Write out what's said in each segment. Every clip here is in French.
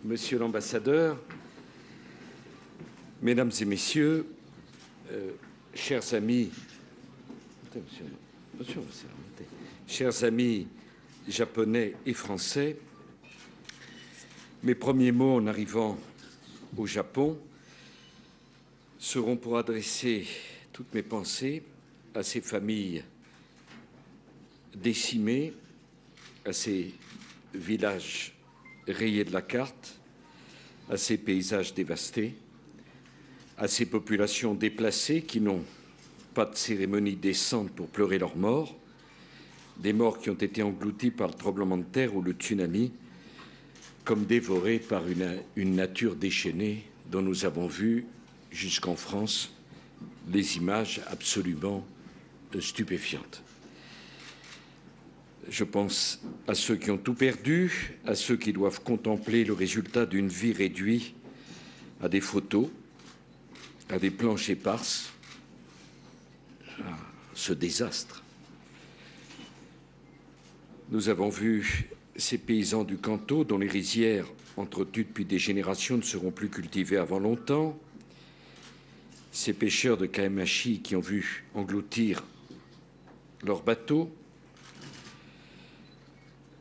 Monsieur l'ambassadeur, Mesdames et Messieurs, chers amis, chers amis japonais et français, mes premiers mots en arrivant au Japon seront pour adresser toutes mes pensées à ces familles décimées, à ces villages rayés de la carte, à ces paysages dévastés, à ces populations déplacées qui n'ont pas de cérémonie décente pour pleurer leurs morts, des morts qui ont été engloutis par le tremblement de terre ou le tsunami, comme dévorés par une nature déchaînée dont nous avons vu jusqu'en France des images absolument stupéfiantes. Je pense à ceux qui ont tout perdu, à ceux qui doivent contempler le résultat d'une vie réduite à des photos, à des planches éparses, à ce désastre. Nous avons vu ces paysans du Kanto dont les rizières entretenues depuis des générations ne seront plus cultivées avant longtemps, ces pêcheurs de Kaemachi qui ont vu engloutir leurs bateaux.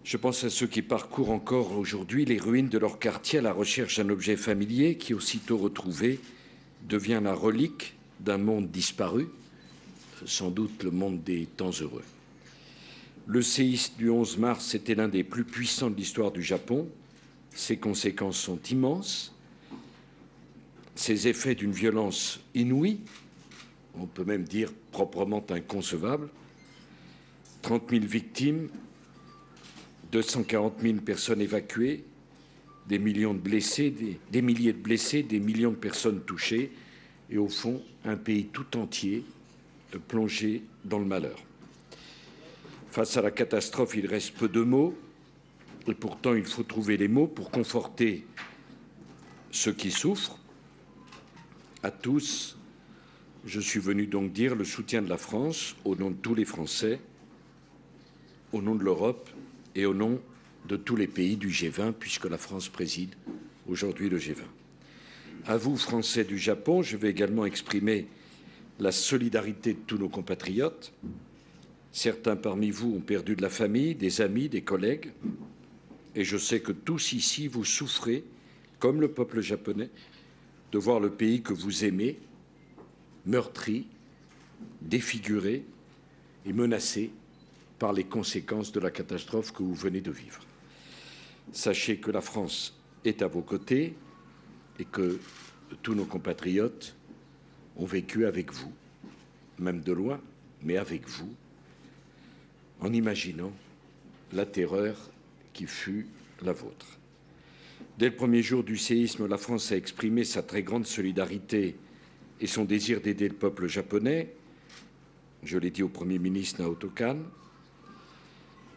Je pense à ceux qui parcourent encore aujourd'hui les ruines de leur quartier à la recherche d'un objet familier qui, aussitôt retrouvé, devient la relique d'un monde disparu, sans doute le monde des temps heureux. Le séisme du 11 mars était l'un des plus puissants de l'histoire du Japon. Ses conséquences sont immenses. Ses effets d'une violence inouïe, on peut même dire proprement inconcevable. 30 000 victimes, 240 000 personnes évacuées, des millions de blessés, des milliers de blessés, des millions de personnes touchées, et au fond, un pays tout entier plongé dans le malheur. Face à la catastrophe, il reste peu de mots, et pourtant il faut trouver les mots pour conforter ceux qui souffrent. À tous, je suis venu donc dire le soutien de la France au nom de tous les Français, au nom de l'Europe et au nom de tous les pays du G20, puisque la France préside aujourd'hui le G20. À vous, Français du Japon, je vais également exprimer la solidarité de tous nos compatriotes. Certains parmi vous ont perdu de la famille, des amis, des collègues, et je sais que tous ici, vous souffrez, comme le peuple japonais, de voir le pays que vous aimez meurtri, défiguré et menacé par les conséquences de la catastrophe que vous venez de vivre. Sachez que la France est à vos côtés et que tous nos compatriotes ont vécu avec vous, même de loin, mais avec vous, en imaginant la terreur qui fut la vôtre. Dès le premier jour du séisme, la France a exprimé sa très grande solidarité et son désir d'aider le peuple japonais. Je l'ai dit au Premier ministre Naoto Kan.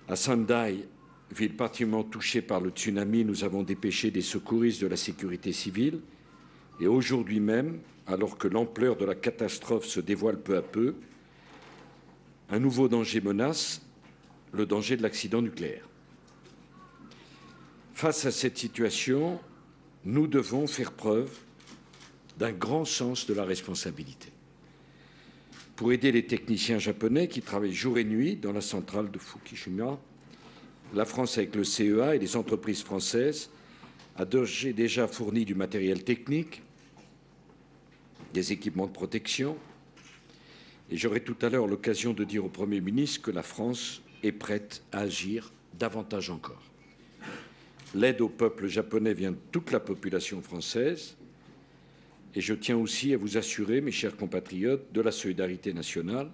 À Sendai, ville particulièrement touchée par le tsunami, nous avons dépêché des secouristes de la sécurité civile. Et aujourd'hui même, alors que l'ampleur de la catastrophe se dévoile peu à peu, un nouveau danger menace, le danger de l'accident nucléaire. Face à cette situation, nous devons faire preuve d'un grand sens de la responsabilité. Pour aider les techniciens japonais qui travaillent jour et nuit dans la centrale de Fukushima, la France, avec le CEA et les entreprises françaises, a déjà fourni du matériel technique, des équipements de protection, et j'aurai tout à l'heure l'occasion de dire au Premier ministre que la France est prête à agir davantage encore. L'aide au peuple japonais vient de toute la population française, et je tiens aussi à vous assurer, mes chers compatriotes, de la solidarité nationale.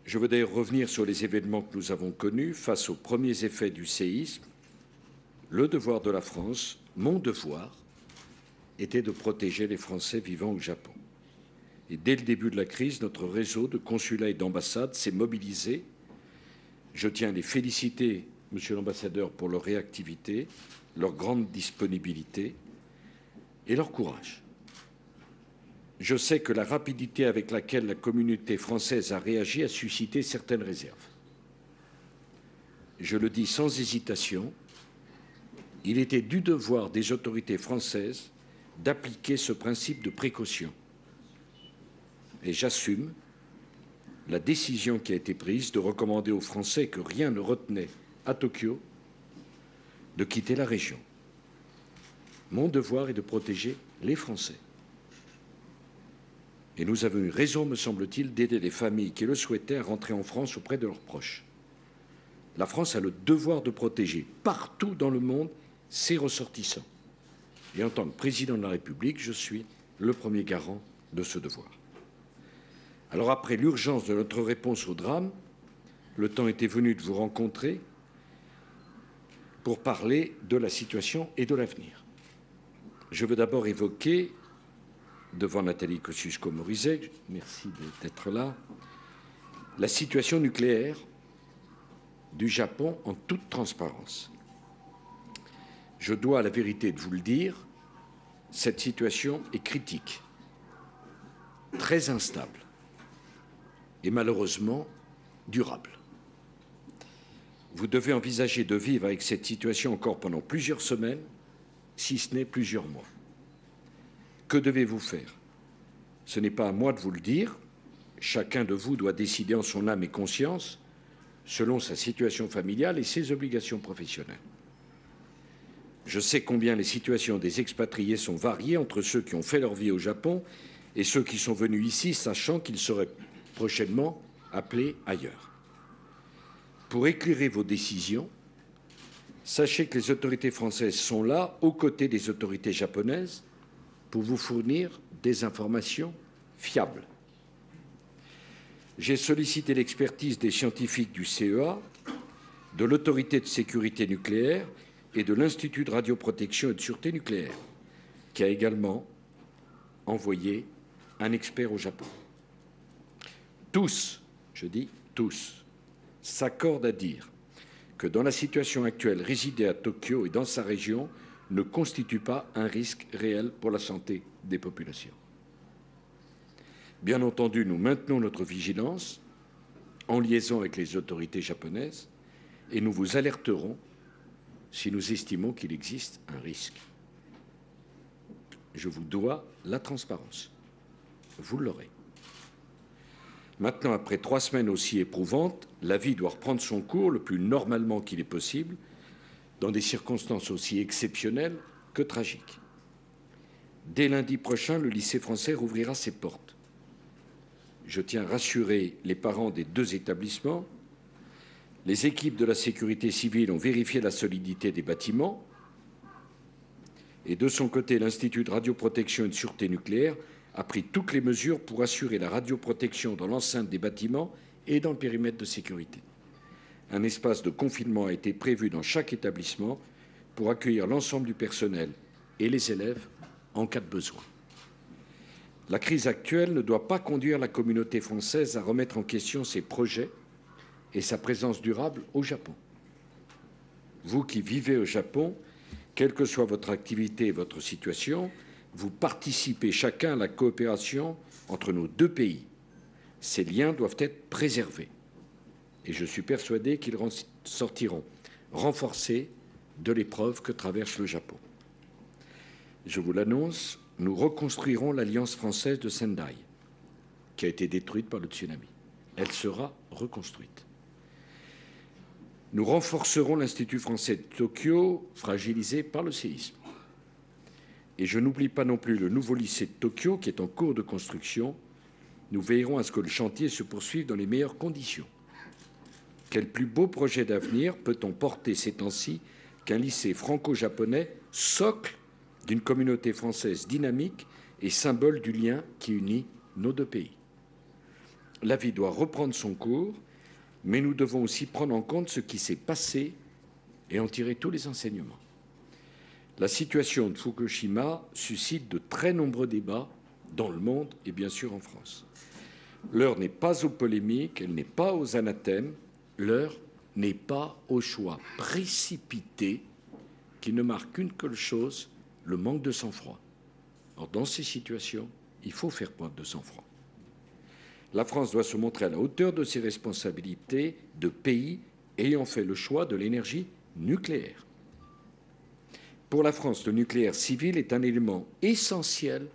Je veux d'ailleurs revenir sur les événements que nous avons connus face aux premiers effets du séisme. Le devoir de la France, mon devoir, était de protéger les Français vivant au Japon. Et dès le début de la crise, notre réseau de consulats et d'ambassades s'est mobilisé. Je tiens à les féliciter, Monsieur l'ambassadeur, pour leur réactivité, leur grande disponibilité et leur courage. Je sais que la rapidité avec laquelle la communauté française a réagi a suscité certaines réserves. Je le dis sans hésitation, il était du devoir des autorités françaises d'appliquer ce principe de précaution. Et j'assume la décision qui a été prise de recommander aux Français que rien ne retenait à Tokyo de quitter la région. Mon devoir est de protéger les Français. Et nous avons eu raison, me semble-t-il, d'aider les familles qui le souhaitaient à rentrer en France auprès de leurs proches. La France a le devoir de protéger partout dans le monde ses ressortissants. Et en tant que président de la République, je suis le premier garant de ce devoir. Alors après l'urgence de notre réponse au drame, le temps était venu de vous rencontrer pour parler de la situation et de l'avenir. Je veux d'abord évoquer, devant Nathalie Kosciusko-Morizet, merci d'être là, la situation nucléaire du Japon en toute transparence. Je dois à la vérité de vous le dire, cette situation est critique, très instable et malheureusement durable. Vous devez envisager de vivre avec cette situation encore pendant plusieurs semaines, si ce n'est plusieurs mois. Que devez-vous faire? Ce n'est pas à moi de vous le dire. Chacun de vous doit décider en son âme et conscience, selon sa situation familiale et ses obligations professionnelles. Je sais combien les situations des expatriés sont variées entre ceux qui ont fait leur vie au Japon et ceux qui sont venus ici, sachant qu'ils seraient prochainement appelés ailleurs. Pour éclairer vos décisions, sachez que les autorités françaises sont là, aux côtés des autorités japonaises, pour vous fournir des informations fiables. J'ai sollicité l'expertise des scientifiques du CEA, de l'Autorité de sécurité nucléaire et de l'Institut de radioprotection et de sûreté nucléaire, qui a également envoyé un expert au Japon. Tous, je dis tous, s'accordent à dire que dans la situation actuelle, résider à Tokyo et dans sa région ne constitue pas un risque réel pour la santé des populations. Bien entendu, nous maintenons notre vigilance en liaison avec les autorités japonaises et nous vous alerterons si nous estimons qu'il existe un risque. Je vous dois la transparence. Vous l'aurez. Maintenant, après 3 semaines aussi éprouvantes, la vie doit reprendre son cours le plus normalement qu'il est possible, dans des circonstances aussi exceptionnelles que tragiques. Dès lundi prochain, le lycée français rouvrira ses portes. Je tiens à rassurer les parents des 2 établissements. Les équipes de la sécurité civile ont vérifié la solidité des bâtiments et de son côté, l'Institut de radioprotection et de sûreté nucléaire a pris toutes les mesures pour assurer la radioprotection dans l'enceinte des bâtiments et dans le périmètre de sécurité. Un espace de confinement a été prévu dans chaque établissement pour accueillir l'ensemble du personnel et les élèves en cas de besoin. La crise actuelle ne doit pas conduire la communauté française à remettre en question ses projets et sa présence durable au Japon. Vous qui vivez au Japon, quelle que soit votre activité et votre situation, vous participez chacun à la coopération entre nos 2 pays. Ces liens doivent être préservés. Et je suis persuadé qu'ils sortiront renforcés de l'épreuve que traverse le Japon. Je vous l'annonce, nous reconstruirons l'Alliance française de Sendai, qui a été détruite par le tsunami. Elle sera reconstruite. Nous renforcerons l'Institut français de Tokyo, fragilisé par le séisme. Et je n'oublie pas non plus le nouveau lycée de Tokyo, qui est en cours de construction. Nous veillerons à ce que le chantier se poursuive dans les meilleures conditions. Quel plus beau projet d'avenir peut-on porter ces temps-ci qu'un lycée franco-japonais, socle d'une communauté française dynamique et symbole du lien qui unit nos 2 pays. La vie doit reprendre son cours, mais nous devons aussi prendre en compte ce qui s'est passé et en tirer tous les enseignements. La situation de Fukushima suscite de très nombreux débats dans le monde et bien sûr en France. L'heure n'est pas aux polémiques, elle n'est pas aux anathèmes, l'heure n'est pas au choix précipité qui ne marque qu'une seule chose, le manque de sang-froid. Or, dans ces situations, il faut faire preuve de sang-froid. La France doit se montrer à la hauteur de ses responsabilités de pays ayant fait le choix de l'énergie nucléaire. Pour la France, le nucléaire civil est un élément essentiel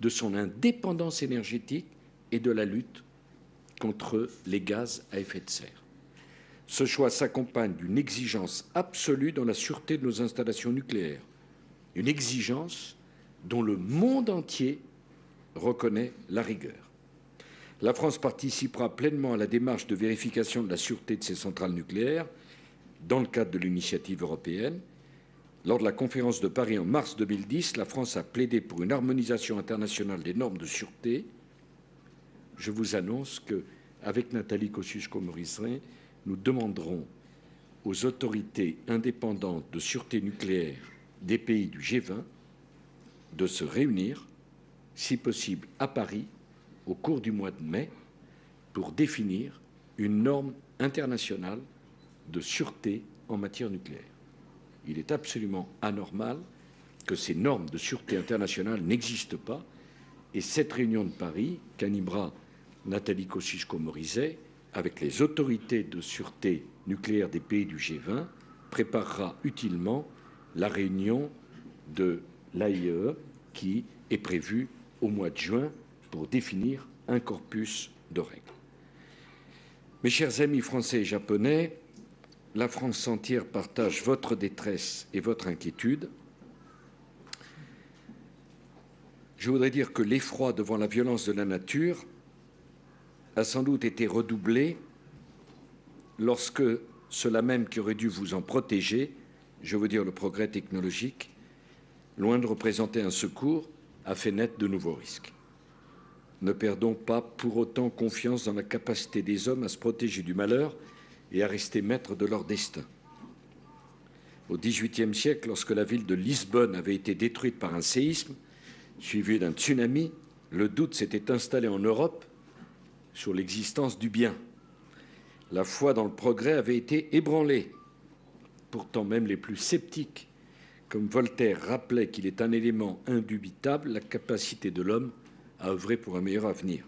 de son indépendance énergétique et de la lutte contre les gaz à effet de serre. Ce choix s'accompagne d'une exigence absolue dans la sûreté de nos installations nucléaires, une exigence dont le monde entier reconnaît la rigueur. La France participera pleinement à la démarche de vérification de la sûreté de ses centrales nucléaires dans le cadre de l'initiative européenne. Lors de la conférence de Paris en mars 2010, la France a plaidé pour une harmonisation internationale des normes de sûreté. Je vous annonce qu'avec Nathalie Kosciusko-Morizet, nous demanderons aux autorités indépendantes de sûreté nucléaire des pays du G20 de se réunir, si possible à Paris, au cours du mois de mai, pour définir une norme internationale de sûreté en matière nucléaire. Il est absolument anormal que ces normes de sûreté internationale n'existent pas, et cette réunion de Paris qu'animera Nathalie Kosciusko-Morizet avec les autorités de sûreté nucléaire des pays du G20 préparera utilement la réunion de l'AIE qui est prévue au mois de juin pour définir un corpus de règles. Mes chers amis français et japonais, la France entière partage votre détresse et votre inquiétude. Je voudrais dire que l'effroi devant la violence de la nature a sans doute été redoublé lorsque cela même qui aurait dû vous en protéger, je veux dire le progrès technologique, loin de représenter un secours, a fait naître de nouveaux risques. Ne perdons pas pour autant confiance dans la capacité des hommes à se protéger du malheur et à rester maîtres de leur destin. Au XVIIIe siècle, lorsque la ville de Lisbonne avait été détruite par un séisme, suivi d'un tsunami, le doute s'était installé en Europe sur l'existence du bien. La foi dans le progrès avait été ébranlée. Pourtant, même les plus sceptiques, comme Voltaire, rappelaient qu'il est un élément indubitable, la capacité de l'homme à œuvrer pour un meilleur avenir.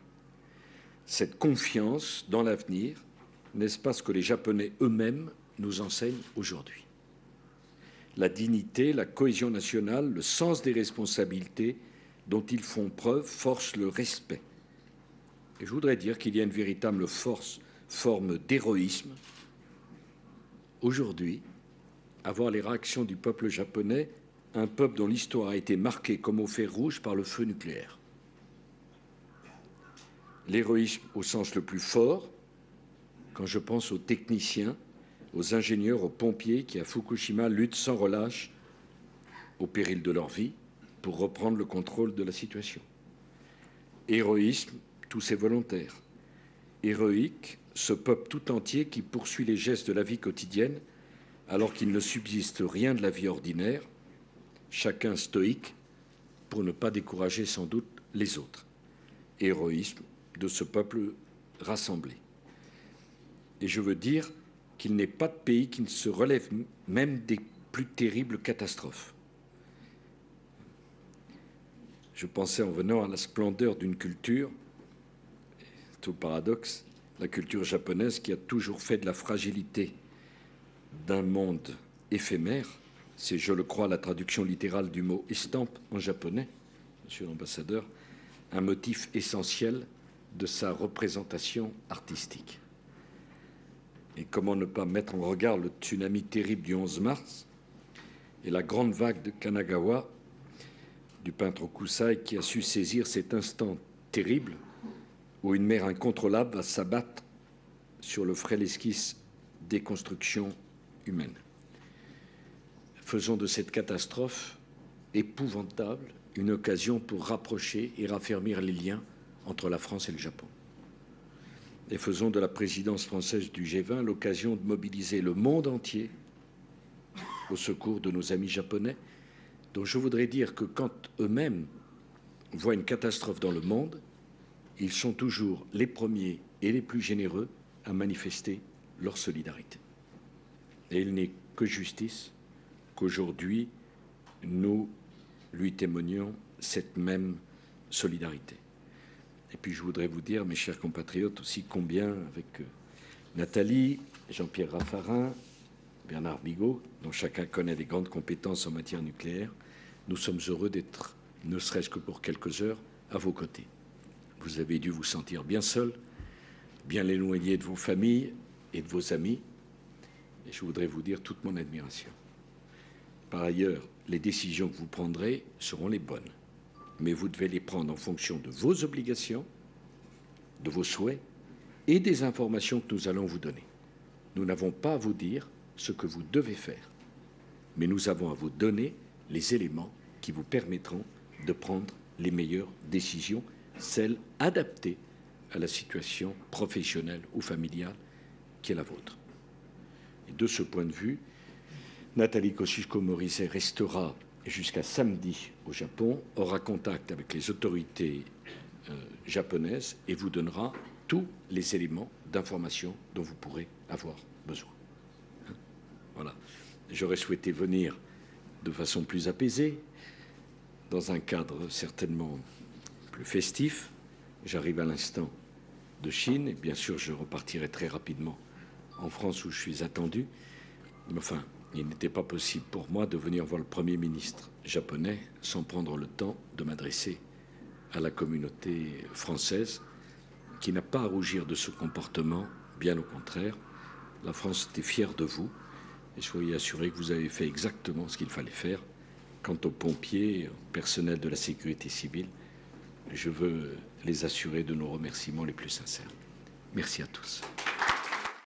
Cette confiance dans l'avenir, n'est-ce pas ce que les Japonais eux-mêmes nous enseignent aujourd'hui? La dignité, la cohésion nationale, le sens des responsabilités dont ils font preuve forcent le respect. Et je voudrais dire qu'il y a une véritable forme d'héroïsme aujourd'hui à voir les réactions du peuple japonais, un peuple dont l'histoire a été marquée comme au fer rouge par le feu nucléaire. L'héroïsme au sens le plus fort, quand je pense aux techniciens, aux ingénieurs, aux pompiers qui, à Fukushima, luttent sans relâche, au péril de leur vie, pour reprendre le contrôle de la situation. Héroïsme, tous ces volontaires. Héroïque, ce peuple tout entier qui poursuit les gestes de la vie quotidienne alors qu'il ne subsiste rien de la vie ordinaire, chacun stoïque pour ne pas décourager sans doute les autres. Héroïsme de ce peuple rassemblé. Et je veux dire qu'il n'est pas de pays qui ne se relève même des plus terribles catastrophes. Je pensais en venant à la splendeur d'une culture, c'est au paradoxe, la culture japonaise qui a toujours fait de la fragilité d'un monde éphémère, c'est, je le crois, la traduction littérale du mot estampe en japonais, monsieur l'ambassadeur, un motif essentiel de sa représentation artistique. Et comment ne pas mettre en regard le tsunami terrible du 11 mars et la grande vague de Kanagawa du peintre Okusai qui a su saisir cet instant terrible où une mer incontrôlable va s'abattre sur le frêle esquisse des constructions humaines. Faisons de cette catastrophe épouvantable une occasion pour rapprocher et raffermir les liens entre la France et le Japon. Et faisons de la présidence française du G20 l'occasion de mobiliser le monde entier au secours de nos amis japonais, dont je voudrais dire que quand eux-mêmes voient une catastrophe dans le monde, ils sont toujours les premiers et les plus généreux à manifester leur solidarité. Et il n'est que justice qu'aujourd'hui, nous lui témoignons cette même solidarité. Et puis je voudrais vous dire, mes chers compatriotes, aussi combien, avec Nathalie, Jean-Pierre Raffarin, Bernard Bigot, dont chacun connaît des grandes compétences en matière nucléaire, nous sommes heureux d'être, ne serait-ce que pour quelques heures, à vos côtés. Vous avez dû vous sentir bien seul, bien éloigné de vos familles et de vos amis, et je voudrais vous dire toute mon admiration. Par ailleurs, les décisions que vous prendrez seront les bonnes, mais vous devez les prendre en fonction de vos obligations, de vos souhaits et des informations que nous allons vous donner. Nous n'avons pas à vous dire ce que vous devez faire, mais nous avons à vous donner les éléments qui vous permettront de prendre les meilleures décisions, celles adaptées à la situation professionnelle ou familiale qui est la vôtre. Et de ce point de vue, Nathalie Kosciusko-Morizet restera jusqu'à samedi au Japon, aura contact avec les autorités japonaises et vous donnera tous les éléments d'information dont vous pourrez avoir besoin. Voilà. J'aurais souhaité venir de façon plus apaisée, dans un cadre certainement plus festif. J'arrive à l'instant de Chine et bien sûr je repartirai très rapidement en France où je suis attendu. Mais enfin, il n'était pas possible pour moi de venir voir le Premier ministre japonais sans prendre le temps de m'adresser à la communauté française qui n'a pas à rougir de ce comportement, bien au contraire. La France était fière de vous et soyez assurés que vous avez fait exactement ce qu'il fallait faire. Quant aux pompiers, au personnel de la sécurité civile, je veux les assurer de nos remerciements les plus sincères. Merci à tous.